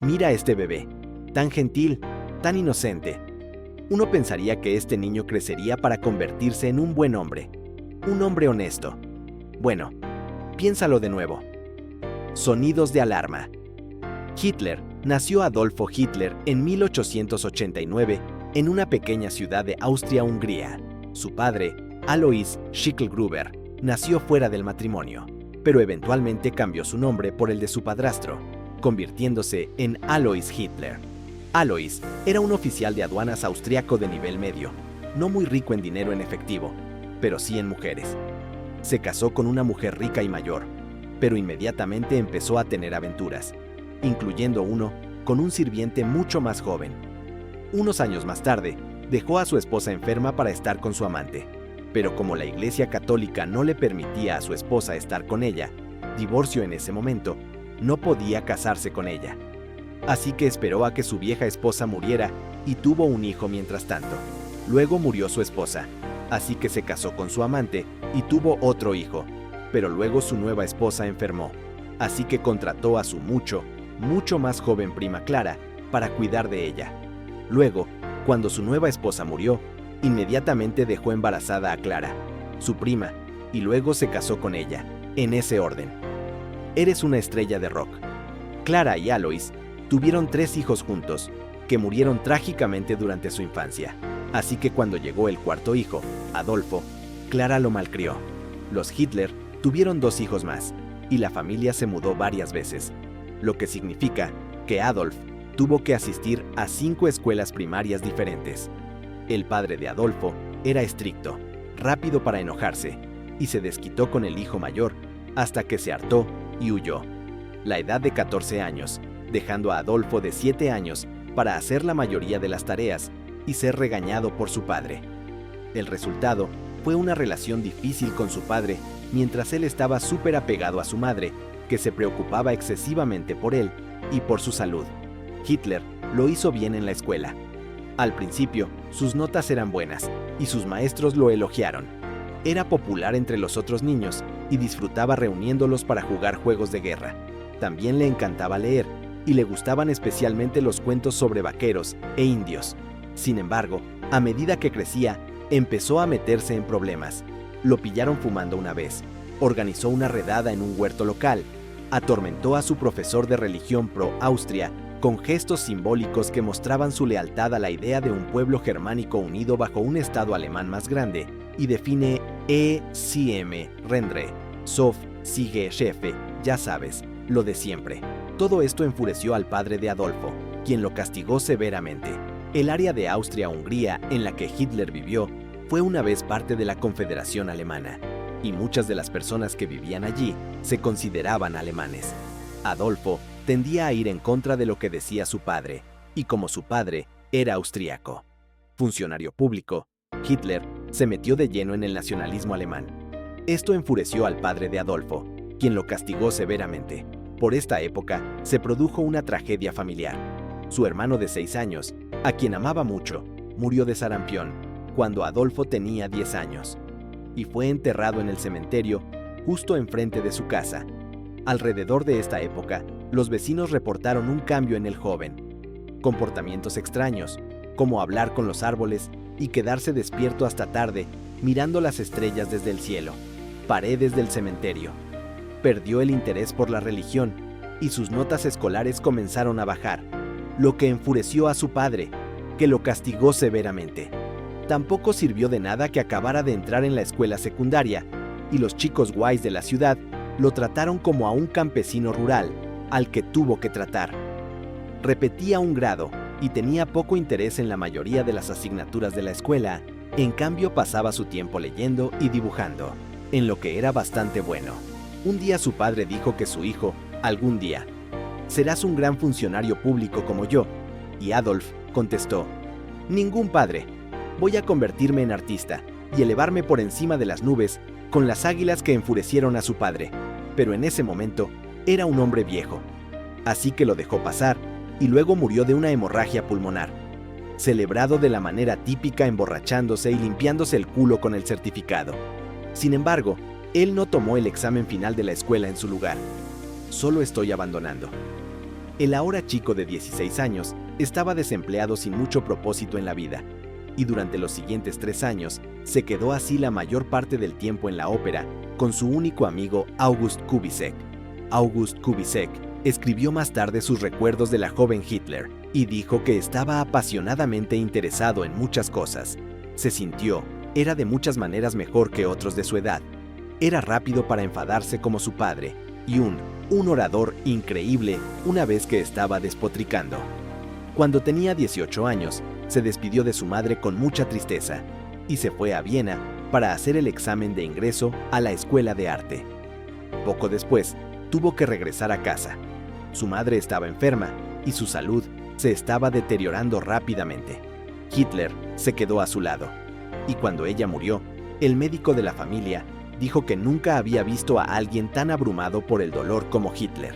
Mira a este bebé, tan gentil, tan inocente. Uno pensaría que este niño crecería para convertirse en un buen hombre, un hombre honesto. Bueno, piénsalo de nuevo. Sonidos de alarma. Hitler nació Adolfo Hitler en 1889 en una pequeña ciudad de Austria-Hungría. Su padre, Alois Schicklgruber, nació fuera del matrimonio, pero eventualmente cambió su nombre por el de su padrastro, convirtiéndose en Alois Hitler. Alois era un oficial de aduanas austriaco de nivel medio, no muy rico en dinero en efectivo, pero sí en mujeres. Se casó con una mujer rica y mayor, pero inmediatamente empezó a tener aventuras, incluyendo uno con un sirviente mucho más joven. Unos años más tarde, dejó a su esposa enferma para estar con su amante, pero como la Iglesia Católica no le permitía a su esposa estar con ella, divorcio en ese momento, no podía casarse con ella. Así que esperó a que su vieja esposa muriera y tuvo un hijo mientras tanto. Luego murió su esposa, así que se casó con su amante y tuvo otro hijo, pero luego su nueva esposa enfermó, así que contrató a su mucho más joven prima Clara para cuidar de ella. Luego, cuando su nueva esposa murió, inmediatamente dejó embarazada a Clara, su prima, y luego se casó con ella, en ese orden. Eres una estrella de rock. Clara y Alois tuvieron 3 hijos juntos, que murieron trágicamente durante su infancia, así que cuando llegó el cuarto hijo, Adolfo, Clara lo malcrió. Los Hitler tuvieron 2 hijos más, y la familia se mudó varias veces, lo que significa que Adolf tuvo que asistir a 5 escuelas primarias diferentes. El padre de Adolfo era estricto, rápido para enojarse, y se desquitó con el hijo mayor hasta que se hartó y huyó. La edad de 14 años, dejando a Adolfo de 7 años para hacer la mayoría de las tareas y ser regañado por su padre. El resultado fue una relación difícil con su padre mientras él estaba súper apegado a su madre, que se preocupaba excesivamente por él y por su salud. Hitler lo hizo bien en la escuela. Al principio, sus notas eran buenas y sus maestros lo elogiaron. Era popular entre los otros niños y disfrutaba reuniéndolos para jugar juegos de guerra. También le encantaba leer y le gustaban especialmente los cuentos sobre vaqueros e indios. Sin embargo, a medida que crecía, empezó a meterse en problemas. Lo pillaron fumando una vez, organizó una redada en un huerto local, atormentó a su profesor de religión pro-Austria con gestos simbólicos que mostraban su lealtad a la idea de un pueblo germánico unido bajo un estado alemán más grande, y define E-CM, Rendre, Sof, Sigue, Chefe, ya sabes, lo de siempre. Todo esto enfureció al padre de Adolfo, quien lo castigó severamente. El área de Austria-Hungría en la que Hitler vivió fue una vez parte de la Confederación Alemana, y muchas de las personas que vivían allí se consideraban alemanes. Adolfo tendía a ir en contra de lo que decía su padre, y como su padre era austríaco, funcionario público, Hitler se metió de lleno en el nacionalismo alemán. Esto enfureció al padre de Adolfo, quien lo castigó severamente. Por esta época se produjo una tragedia familiar. Su hermano de 6 años, a quien amaba mucho, murió de sarampión cuando Adolfo tenía 10 años, y fue enterrado en el cementerio justo enfrente de su casa. Alrededor de esta época, los vecinos reportaron un cambio en el joven. Comportamientos extraños, como hablar con los árboles y quedarse despierto hasta tarde, mirando las estrellas desde el cielo, paredes del cementerio. Perdió el interés por la religión y sus notas escolares comenzaron a bajar, lo que enfureció a su padre, que lo castigó severamente. Tampoco sirvió de nada que acabara de entrar en la escuela secundaria, y los chicos guays de la ciudad lo trataron como a un campesino rural, al que tuvo que tratar. Repetía un grado y tenía poco interés en la mayoría de las asignaturas de la escuela, en cambio pasaba su tiempo leyendo y dibujando, en lo que era bastante bueno. Un día su padre dijo que su hijo, algún día, serás un gran funcionario público como yo, y Adolf contestó, ningún padre, voy a convertirme en artista y elevarme por encima de las nubes con las águilas que enfurecieron a su padre, pero en ese momento era un hombre viejo, así que lo dejó pasar y luego murió de una hemorragia pulmonar, celebrado de la manera típica emborrachándose y limpiándose el culo con el certificado. Sin embargo, él no tomó el examen final de la escuela en su lugar. Solo estoy abandonando. El ahora chico de 16 años estaba desempleado sin mucho propósito en la vida, y durante los siguientes 3 años se quedó así la mayor parte del tiempo en la ópera con su único amigo August Kubizek. August Kubizek escribió más tarde sus recuerdos de la joven Hitler y dijo que estaba apasionadamente interesado en muchas cosas. Se sintió, era de muchas maneras mejor que otros de su edad. Era rápido para enfadarse como su padre y un orador increíble una vez que estaba despotricando. Cuando tenía 18 años, se despidió de su madre con mucha tristeza y se fue a Viena para hacer el examen de ingreso a la escuela de arte. Poco después, tuvo que regresar a casa. Su madre estaba enferma y su salud se estaba deteriorando rápidamente. Hitler se quedó a su lado, y cuando ella murió, el médico de la familia dijo que nunca había visto a alguien tan abrumado por el dolor como Hitler.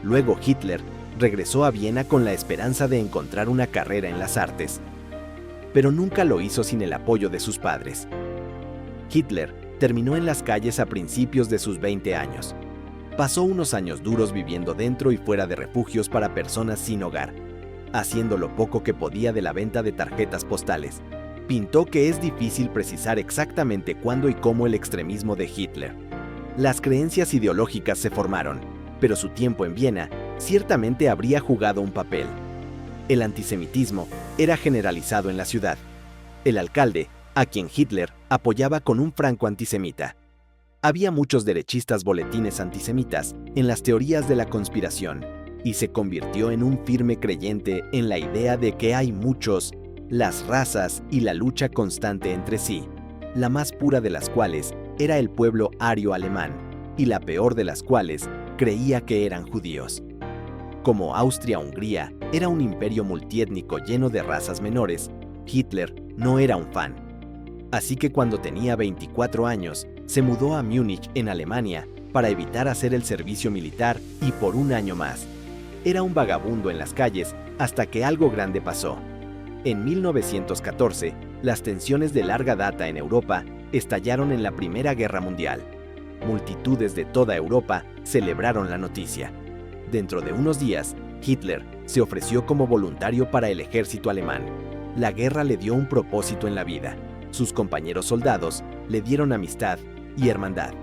Luego Hitler regresó a Viena con la esperanza de encontrar una carrera en las artes, pero nunca lo hizo sin el apoyo de sus padres. Hitler terminó en las calles a principios de sus 20 años. Pasó unos años duros viviendo dentro y fuera de refugios para personas sin hogar, haciendo lo poco que podía de la venta de tarjetas postales. Pintó que es difícil precisar exactamente cuándo y cómo el extremismo de Hitler. Las creencias ideológicas se formaron, pero su tiempo en Viena ciertamente habría jugado un papel. El antisemitismo era generalizado en la ciudad. El alcalde, a quien Hitler apoyaba con un franco antisemita. Había muchos derechistas boletines antisemitas en las teorías de la conspiración, y se convirtió en un firme creyente en la idea de que hay muchos, las razas y la lucha constante entre sí, la más pura de las cuales era el pueblo ario alemán, y la peor de las cuales creía que eran judíos. Como Austria-Hungría era un imperio multiétnico lleno de razas menores, Hitler no era un fan. Así que cuando tenía 24 años, se mudó a Múnich, en Alemania, para evitar hacer el servicio militar y por un año más. Era un vagabundo en las calles hasta que algo grande pasó. En 1914, las tensiones de larga data en Europa estallaron en la Primera Guerra Mundial. Multitudes de toda Europa celebraron la noticia. Dentro de unos días, Hitler se ofreció como voluntario para el ejército alemán. La guerra le dio un propósito en la vida. Sus compañeros soldados le dieron amistad y hermandad.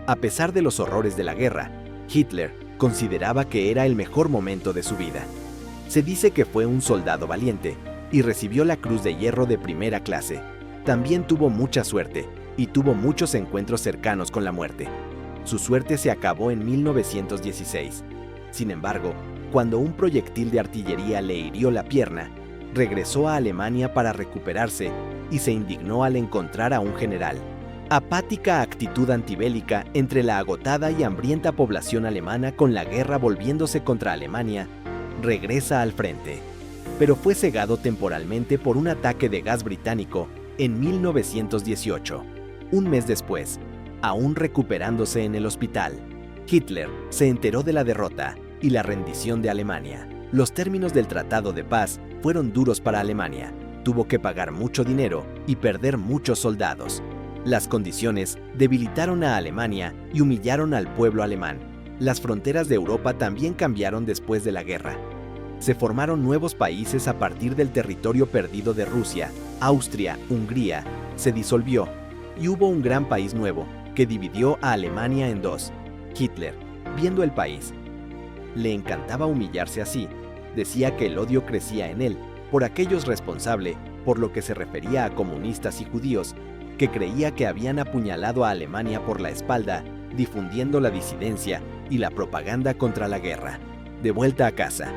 A pesar de los horrores de la guerra, Hitler consideraba que era el mejor momento de su vida. Se dice que fue un soldado valiente y recibió la Cruz de Hierro de primera clase. También tuvo mucha suerte y tuvo muchos encuentros cercanos con la muerte. Su suerte se acabó en 1916. Sin embargo, cuando un proyectil de artillería le hirió la pierna, regresó a Alemania para recuperarse y se indignó al encontrar a un general. Apática actitud antibélica entre la agotada y hambrienta población alemana con la guerra volviéndose contra Alemania, regresa al frente. Pero fue cegado temporalmente por un ataque de gas británico en 1918. Un mes después, aún recuperándose en el hospital, Hitler se enteró de la derrota y la rendición de Alemania. Los términos del Tratado de Paz fueron duros para Alemania. Tuvo que pagar mucho dinero y perder muchos soldados. Las condiciones debilitaron a Alemania y humillaron al pueblo alemán. Las fronteras de Europa también cambiaron después de la guerra. Se formaron nuevos países a partir del territorio perdido de Rusia. Austria, Hungría, se disolvió y hubo un gran país nuevo que dividió a Alemania en dos. Hitler, viendo el país, le encantaba humillarse así. Decía que el odio crecía en él por aquellos responsables, por lo que se refería a comunistas y judíos, que creía que habían apuñalado a Alemania por la espalda, difundiendo la disidencia y la propaganda contra la guerra. De vuelta a casa,